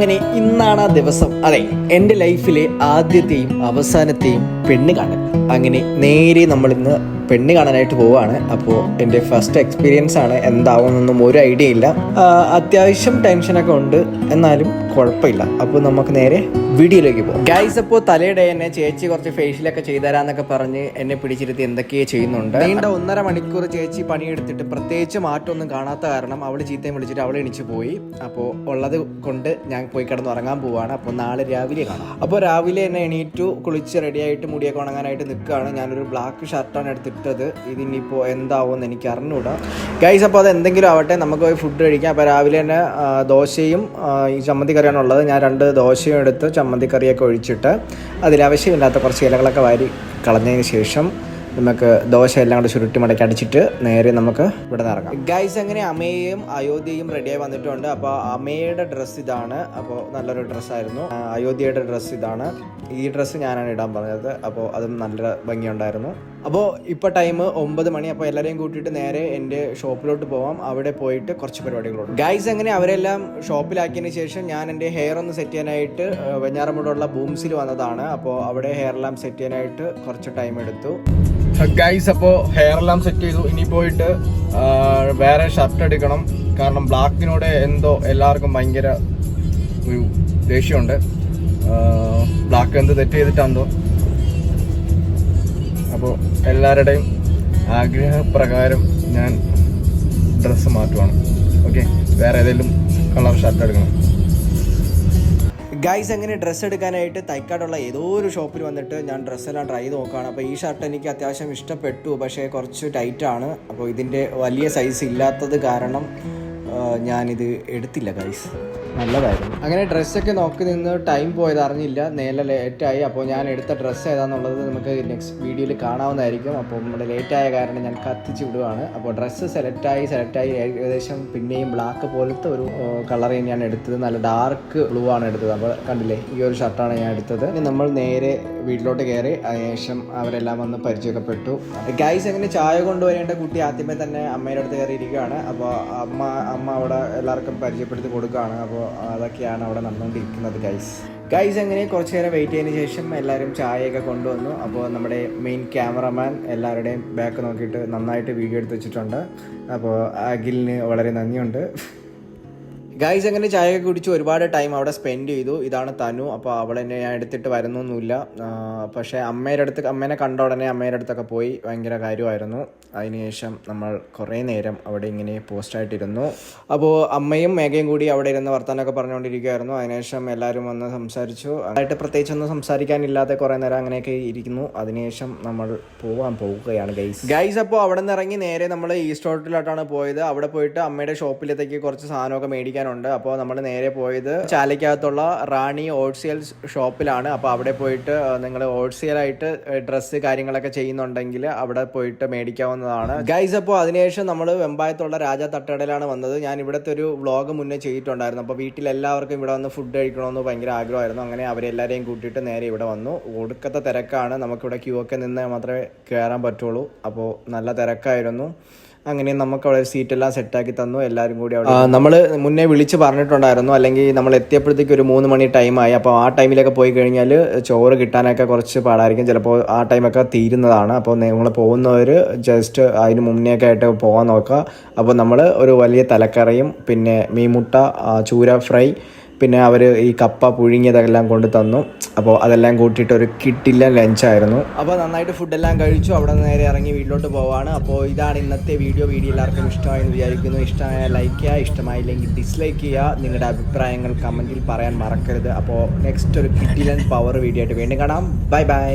അങ്ങനെ ഇന്നാണ് ആ ദിവസം. അതെ, എൻ്റെ ലൈഫിലെ ആദ്യത്തെയും അവസാനത്തെയും പെണ്ണ് കാണൽ. അങ്ങനെ നേരെ നമ്മളിന്ന് പെണ്ണ് കാണാനായിട്ട് പോവുകയാണ്. അപ്പോൾ എൻ്റെ ഫസ്റ്റ് എക്സ്പീരിയൻസ് ആണ്, എന്താവുമെന്നൊന്നും ഒരു ഐഡിയ ഇല്ല. അത്യാവശ്യം ടെൻഷനൊക്കെ ഉണ്ട്, എന്നാലും കുഴപ്പമില്ല. അപ്പോൾ നമുക്ക് നേരെ വീഡിയോയിലേക്ക് പോകാം. ഗൈസ്, അപ്പോൾ തലയുടെ എന്നെ ചേച്ചി കുറച്ച് ഫേഷ്യലൊക്കെ ചെയ്തുതരാന്നൊക്കെ പറഞ്ഞ് എന്നെ പിടിച്ചിരുത്തി എന്തൊക്കെയോ ചെയ്യുന്നുണ്ട്. നീണ്ട 1.5 മണിക്കൂർ ചേച്ചി പണിയെടുത്തിട്ട് പ്രത്യേകിച്ച് മാറ്റമൊന്നും കാണാത്ത കാരണം അവൾ ചീത്തയും വിളിച്ചിട്ട് അവൾ എണീച്ച് പോയി. അപ്പോൾ ഉള്ളത് കൊണ്ട് ഞാൻ പോയി കിടന്ന് ഉറങ്ങാൻ പോവുകയാണ്. അപ്പോൾ നാളെ രാവിലെ കാണാം. അപ്പോൾ രാവിലെ എന്നെ എണീറ്റു, കുളിച്ച് റെഡിയായിട്ട് മുടിയൊക്കെ ഉണങ്ങാനായിട്ട് നിൽക്കുകയാണ്. ഞാനൊരു ബ്ലാക്ക് ഷർട്ടാണ് എടുത്തിട്ടത്. ഇതിനിപ്പോൾ എന്താവുമെന്ന് എനിക്ക് അറിഞ്ഞൂടാ ഗൈസ്. അപ്പോൾ അത് എന്തെങ്കിലും ആവട്ടെ, നമുക്ക് പോയി ഫുഡ് കഴിക്കാം. അപ്പോൾ രാവിലെ തന്നെ ദോശയും ഈ ചമ്മന്തി കറിയാണ് ഉള്ളത്. ഞാൻ 2 ദോശയും എടുത്ത് ചമ്മന്തിക്കറിയൊക്കെ ഒഴിച്ചിട്ട് അതിലാവശ്യമില്ലാത്ത കുറച്ച് ഇലകളൊക്കെ വാരി കളഞ്ഞതിന് ശേഷം നമുക്ക് ദോശ എല്ലാം കൂടെ ചുരുട്ടി മടക്കി അടിച്ചിട്ട് നേരെ നമുക്ക് ഇവിടെ നിന്ന് ഇറങ്ങാം. ഗൈസ്, അങ്ങനെ അമ്മയും അയോധ്യയും റെഡിയായി വന്നിട്ടുണ്ട്. അപ്പോൾ അമ്മയുടെ ഡ്രസ്സ് ഇതാണ്. അപ്പോൾ നല്ലൊരു ഡ്രസ്സായിരുന്നു. അയോധ്യയുടെ ഡ്രസ്സ് ഇതാണ്. ഈ ഡ്രസ്സ് ഞാനാണ് ഇടാൻ പറഞ്ഞത്. അപ്പോൾ അതും നല്ല ഭംഗിയുണ്ടായിരുന്നു. അപ്പോൾ ഇപ്പോൾ ടൈം 9 മണി. അപ്പോൾ എല്ലാവരെയും കൂട്ടിയിട്ട് നേരെ എൻ്റെ ഷോപ്പിലോട്ട് പോവാം. അവിടെ പോയിട്ട് കുറച്ച് പരിപാടികളുണ്ട്. ഗൈസ്, അങ്ങനെ അവരെല്ലാം ഷോപ്പിലാക്കിയതിന് ശേഷം ഞാൻ എൻ്റെ ഹെയർ ഒന്ന് സെറ്റ് ചെയ്യാനായിട്ട് വെഞ്ഞാറമൂടുള്ള ബൂംസിൽ വന്നതാണ്. അപ്പോൾ അവിടെ ഹെയർ എല്ലാം സെറ്റ് ചെയ്യാനായിട്ട് കുറച്ച് ടൈം എടുത്തു. ഗൈസ്, അപ്പോൾ ഹെയർ എല്ലാം സെറ്റ് ചെയ്തു. ഇനി പോയിട്ട് വേറെ ഷർട്ട് എടുക്കണം. കാരണം ബ്ലാക്കിനോട് എന്തോ എല്ലാവർക്കും ഭയങ്കര ഒരു ദേഷ്യമുണ്ട്. ബ്ലാക്ക് എന്ത് തെറ്റ് ചെയ്തിട്ടാന്തോ. അപ്പോൾ എല്ലാവരുടെയും ആഗ്രഹപ്രകാരം ഞാൻ ഡ്രസ്സ് മാറ്റുവാണ്. ഓക്കെ, വേറെ ഏതെങ്കിലും കളർ ഷർട്ട് എടുക്കണം. ഗൈസ്, അങ്ങനെ ഡ്രസ്സ് എടുക്കാനായിട്ട് തൈക്കാടുള്ള ഏതോ ഒരു ഷോപ്പിൽ വന്നിട്ട് ഞാൻ ഡ്രസ്സെല്ലാം ട്രൈ ചെയ്ത് നോക്കുകയാണ്. അപ്പോൾ ഈ ഷർട്ട് എനിക്ക് അത്യാവശ്യം ഇഷ്ടപ്പെട്ടു, പക്ഷേ കുറച്ച് ടൈറ്റാണ്. അപ്പോൾ ഇതിൻ്റെ വലിയ സൈസ് ഇല്ലാത്തത് കാരണം ഞാനിത് എടുത്തില്ല ഗൈസ്. നല്ലതായിരുന്നു. അങ്ങനെ ഡ്രസ്സൊക്കെ നോക്കി നിന്ന് ടൈം പോയത് അറിഞ്ഞില്ല, നേരെ ലേറ്റായി. അപ്പോൾ ഞാൻ എടുത്ത ഡ്രസ്സ് ഏതാണെന്നുള്ളത് നമുക്ക് നെക്സ്റ്റ് വീഡിയോയിൽ കാണാവുന്നതായിരിക്കും. അപ്പോൾ നമ്മുടെ ലേറ്റായ കാരണം ഞാൻ കത്തിച്ച് വിടുവാണ്. അപ്പോൾ ഡ്രസ്സ് സെലക്റ്റായി ഏകദേശം പിന്നെയും ബ്ലാക്ക് പോലത്തെ ഒരു കളർ ഞാൻ എടുത്തത്. നല്ല ഡാർക്ക് ബ്ലൂ ആണ് എടുത്തത്. അപ്പോൾ കണ്ടില്ലേ, ഈ ഒരു ഷർട്ടാണ് ഞാൻ എടുത്തത്. ഇനി നമ്മൾ നേരെ വീട്ടിലോട്ട് കയറി. അതിനുശേഷം അവരെല്ലാം വന്ന് പരിചയപ്പെട്ടു. ഗൈസ്, അങ്ങനെ ചായ കൊണ്ടുവരേണ്ട കുട്ടി ആദ്യമേ തന്നെ അമ്മയുടെ അടുത്ത് കയറി ഇരിക്കുകയാണ്. അപ്പോൾ അമ്മ അവിടെ എല്ലാവർക്കും പരിചയപ്പെടുത്തി കൊടുക്കുകയാണ്. അപ്പോൾ അതൊക്കെയാണ് അവിടെ നടന്നുകൊണ്ടിരിക്കുന്നത് ഗൈസ്. അങ്ങനെ കുറച്ച് നേരം വെയിറ്റ് ചെയ്തതിന് ശേഷം എല്ലാവരും ചായയൊക്കെ കൊണ്ടുവന്നു. അപ്പോൾ നമ്മുടെ മെയിൻ ക്യാമറമാൻ എല്ലാവരുടെയും ബാക്ക് നോക്കിയിട്ട് നന്നായിട്ട് വീഡിയോ എടുത്ത് വെച്ചിട്ടുണ്ട്. അപ്പോൾ അഖിലിന് വളരെ നന്ദിയുണ്ട് ഗൈസ്. അങ്ങനെ ചായയൊക്കെ കുടിച്ച് ഒരുപാട് ടൈം അവിടെ സ്പെൻഡ് ചെയ്തു. ഇതാണ് തനു. അപ്പോൾ അവളെന്നെ ഞാൻ എടുത്തിട്ട് വരുന്നൊന്നുമില്ല. പക്ഷേ അമ്മേനെ കണ്ട ഉടനെ അമ്മയുടെ അടുത്തൊക്കെ പോയി. ഭയങ്കര കാര്യമായിരുന്നു. അതിനുശേഷം നമ്മൾ കുറേ നേരം അവിടെ ഇങ്ങനെ പോസ്റ്റായിട്ടിരുന്നു. അപ്പോൾ അമ്മയും മേഘയും കൂടി അവിടെ ഇരുന്ന് വർത്താനമൊക്കെ പറഞ്ഞുകൊണ്ടിരിക്കുകയായിരുന്നു. അതിനുശേഷം എല്ലാവരും വന്ന് സംസാരിച്ചു. അതായിട്ട് പ്രത്യേകിച്ചൊന്നും സംസാരിക്കാനില്ലാതെ കുറേ നേരം അങ്ങനെയൊക്കെ ഇരിക്കുന്നു. അതിനുശേഷം നമ്മൾ പോവുകയാണ് ഗൈസ്. അപ്പോൾ അവിടെ നിന്ന് ഇറങ്ങി നേരെ നമ്മൾ ഈസ്റ്റ് റോഡിലോട്ടാണ് പോയത്. അവിടെ പോയിട്ട് അമ്മയുടെ ഷോപ്പിലത്തേക്ക് കുറച്ച് സാധനമൊക്കെ മേടിക്കാനുണ്ട്. അപ്പോൾ നമ്മൾ നേരെ പോയത് ചാലയ്ക്കകത്തുള്ള റാണി ഹോൾസെയിൽ ഷോപ്പിലാണ്. അപ്പോൾ അവിടെ പോയിട്ട് നിങ്ങൾ ഹോൾസെയിലായിട്ട് ഡ്രസ്സ് കാര്യങ്ങളൊക്കെ ചെയ്യുന്നുണ്ടെങ്കിൽ അവിടെ പോയിട്ട് മേടിക്കാവുന്നതാണ് ഗൈസ്. അപ്പോൾ അതിനുശേഷം നമ്മൾ വെമ്പായത്തുള്ള രാജ തട്ടുകടയിലാണ് വന്നത്. ഞാൻ ഇവിടുത്തെ ഒരു വ്ളോഗ് മുന്നേ ചെയ്തിട്ടുണ്ടായിരുന്നു. അപ്പോൾ വീട്ടിലെല്ലാവർക്കും ഇവിടെ വന്ന് ഫുഡ് കഴിക്കണമെന്ന് ഭയങ്കര ആഗ്രഹമായിരുന്നു. അങ്ങനെ അവരെല്ലാവരെയും കൂട്ടിയിട്ട് നേരെ ഇവിടെ വന്നു. ഒടുക്കത്തെ തിരക്കാണ്. നമുക്കിവിടെ ക്യൂ ഒക്കെ നിന്ന് മാത്രമേ കയറാൻ പറ്റുള്ളൂ. അപ്പോൾ നല്ല തിരക്കായിരുന്നു. അങ്ങനെ നമുക്ക് അവിടെ സീറ്റെല്ലാം സെറ്റാക്കി തന്നു. എല്ലാവരും കൂടി അവിടെ നമ്മൾ മുന്നേ വിളിച്ച് പറഞ്ഞിട്ടുണ്ടായിരുന്നു. അല്ലെങ്കിൽ നമ്മൾ എത്തിയപ്പോഴത്തേക്ക് ഒരു 3 മണി ടൈമായി. അപ്പോൾ ആ ടൈമിലൊക്കെ പോയി കഴിഞ്ഞാൽ ചോറ് കിട്ടാനൊക്കെ കുറച്ച് പാടായിരിക്കും. ചിലപ്പോൾ ആ ടൈമൊക്കെ തീരുന്നതാണ്. അപ്പോൾ നിങ്ങൾ പോകുന്നവർ ജസ്റ്റ് അതിന് മുന്നേയൊക്കെ ആയിട്ട് പോകാൻ നോക്കുക. അപ്പോൾ നമ്മൾ ഒരു വലിയ തലക്കറിയും പിന്നെ മീൻമുട്ട, ചൂര ഫ്രൈ, പിന്നെ അവർ ഈ കപ്പ പുഴുങ്ങിയതെല്ലാം കൊണ്ട് തന്നു. അപ്പോൾ അതെല്ലാം കൂട്ടിയിട്ട് ഒരു കിട്ടില്ല ലഞ്ചായിരുന്നു. അപ്പോൾ നന്നായിട്ട് ഫുഡെല്ലാം കഴിച്ചു. അവിടെ നിന്ന് നേരെ ഇറങ്ങി വീട്ടിലോട്ട് പോവാണ്. അപ്പോൾ ഇതാണ് ഇന്നത്തെ വീഡിയോ എല്ലാവർക്കും ഇഷ്ടമായെന്ന് വിചാരിക്കുന്നു. ഇഷ്ടമായ ലൈക്ക് ചെയ്യുക, ഇഷ്ടമായില്ലെങ്കിൽ ഡിസ്ലൈക്ക് ചെയ്യുക. നിങ്ങളുടെ അഭിപ്രായങ്ങൾ കമൻറ്റിൽ പറയാൻ മറക്കരുത്. അപ്പോൾ നെക്സ്റ്റ് ഒരു കിട്ടിലൻ പവർ വീഡിയോ ആയിട്ട് വീണ്ടും കാണാം. ബൈ.